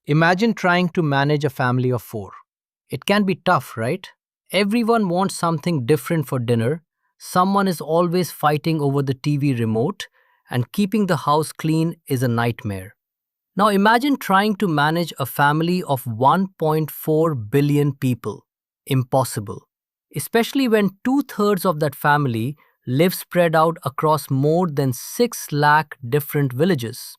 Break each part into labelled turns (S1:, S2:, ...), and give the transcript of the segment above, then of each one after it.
S1: Imagine trying to manage a family of four. It can be tough, right? Everyone wants something different for dinner, someone is always fighting over the TV remote, and keeping the house clean is a nightmare. Now imagine trying to manage a family of 1.4 billion people. Impossible. Especially when two-thirds of that family live spread out across more than 6 lakh different villages.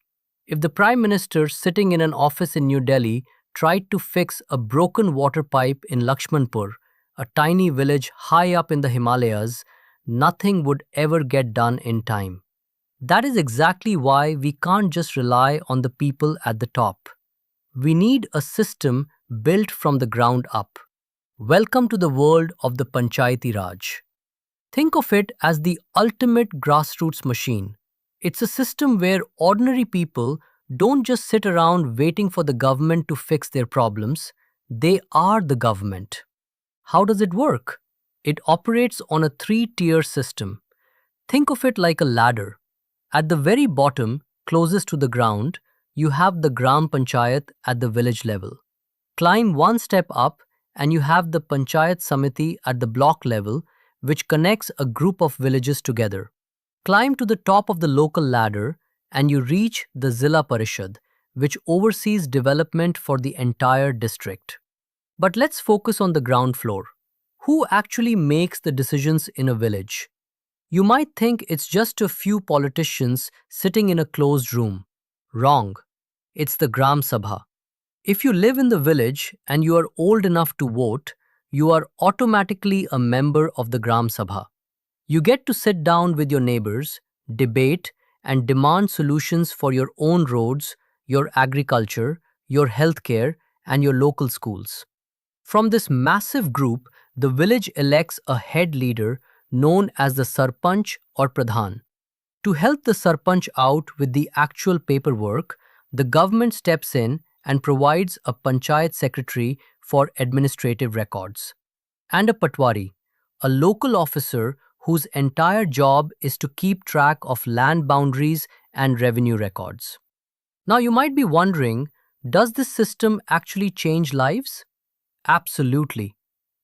S1: If the Prime Minister sitting in an office in New Delhi tried to fix a broken water pipe in Lakshmanpur, a tiny village high up in the Himalayas, nothing would ever get done in time. That is exactly why we can't just rely on the people at the top. We need a system built from the ground up. Welcome to the world of the Panchayati Raj. Think of it as the ultimate grassroots machine. It's a system where ordinary people don't just sit around waiting for the government to fix their problems, they are the government. How does it work? It operates on a three-tier system. Think of it like a ladder. At the very bottom, closest to the ground, you have the Gram Panchayat at the village level. Climb one step up and you have the Panchayat Samiti at the block level, which connects a group of villages together. Climb to the top of the local ladder and you reach the Zila Parishad, which oversees development for the entire district. But let's focus on the ground floor. Who actually makes the decisions in a village? You might think it's just a few politicians sitting in a closed room. Wrong. It's the Gram Sabha. If you live in the village and you are old enough to vote, you are automatically a member of the Gram Sabha. You get to sit down with your neighbors, debate, and demand solutions for your own roads, your agriculture, your healthcare, and your local schools. From this massive group, the village elects a head leader known as the Sarpanch or Pradhan. To help the Sarpanch out with the actual paperwork, the government steps in and provides a Panchayat secretary for administrative records, and a Patwari, a local officer whose entire job is to keep track of land boundaries and revenue records. Now you might be wondering, does this system actually change lives? Absolutely.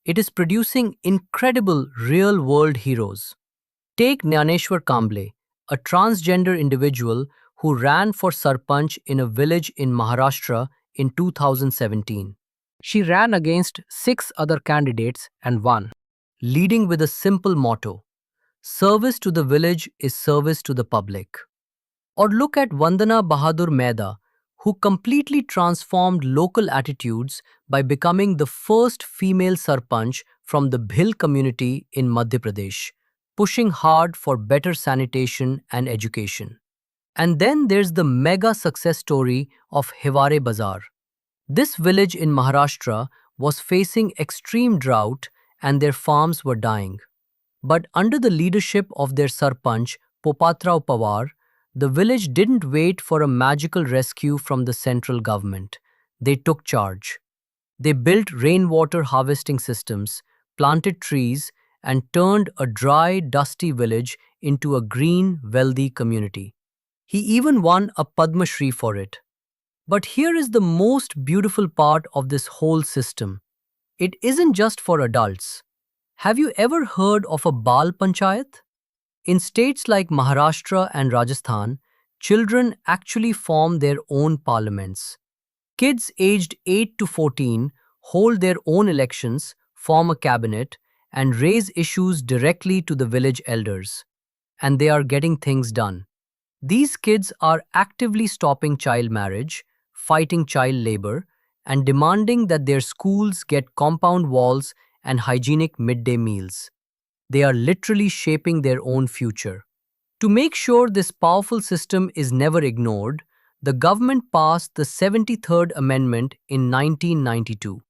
S1: It is producing incredible real-world heroes. Take Jnaneshwar Kamble, a transgender individual who ran for Sarpanch in a village in Maharashtra in 2017. She ran against 6 other candidates and won, leading with a simple motto: service to the village is service to the public. Or look at Vandana Bahadur Mehta, who completely transformed local attitudes by becoming the first female Sarpanch from the Bhil community in Madhya Pradesh, pushing hard for better sanitation and education. And then there's the mega success story of Hiware Bazar. This village in Maharashtra was facing extreme drought and their farms were dying. But under the leadership of their Sarpanch, Popatrao Pawar, the village didn't wait for a magical rescue from the central government. They took charge. They built rainwater harvesting systems, planted trees, and turned a dry, dusty village into a green, wealthy community. He even won a Padma Shri for it. But here is the most beautiful part of this whole system. It isn't just for adults. Have you ever heard of a Bal Panchayat? In states like Maharashtra and Rajasthan, children actually form their own parliaments. Kids aged 8 to 14 hold their own elections, form a cabinet, and raise issues directly to the village elders. And they are getting things done. These kids are actively stopping child marriage, fighting child labor, and demanding that their schools get compound walls and hygienic midday meals. They are literally shaping their own future. To make sure this powerful system is never ignored, the government passed the 73rd Amendment in 1992.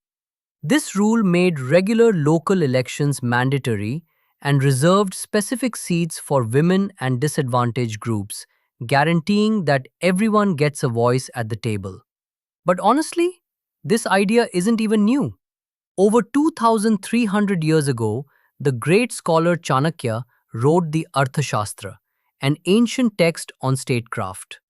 S1: This rule made regular local elections mandatory and reserved specific seats for women and disadvantaged groups, guaranteeing that everyone gets a voice at the table. But honestly, this idea isn't even new. Over 2,300 years ago, the great scholar Chanakya wrote the Arthashastra, an ancient text on statecraft.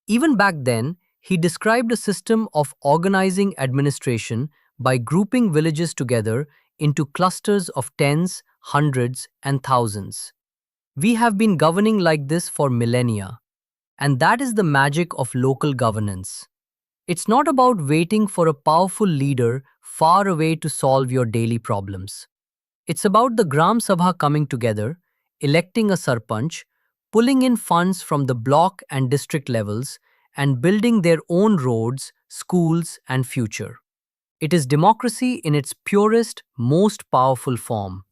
S1: Even back then, He described a system of organizing administration by grouping villages together into clusters of tens, hundreds, and thousands. We have been governing like this for millennia, and that is the magic of local governance. It's not about waiting for a powerful leader far away to solve your daily problems. It's about the Gram Sabha coming together, electing a sarpanch, pulling in funds from the block and district levels, and building their own roads, schools, and future. It is democracy in its purest, most powerful form.